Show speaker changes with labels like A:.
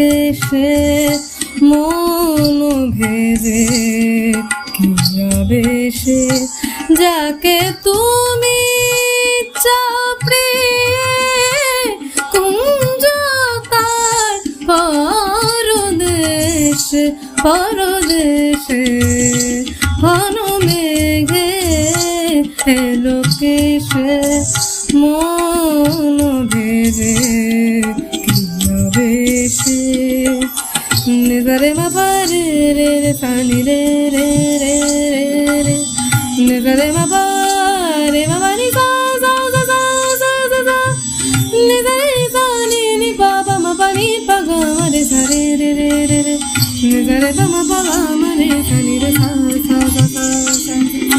A: লোকে সে মন ভেজে কি আবেশে যাকে তুমি চাপড়ে কুঞ্জ তার পরদেশে পরদেশে ঘন মেঘে লোকে সে মন ভেজে কি আবেশে নিজারে মাপারে রে রে সানি রে রে রে রে রে নিজারে মাপারে মামানি সা সা সা সা সা সা সা নিজারে সানি নি বাবা মাপানি পাগা মারে সারে রে রে রে রে নিজারে তো মাপাবা মারে সানি রে সা সা সা সা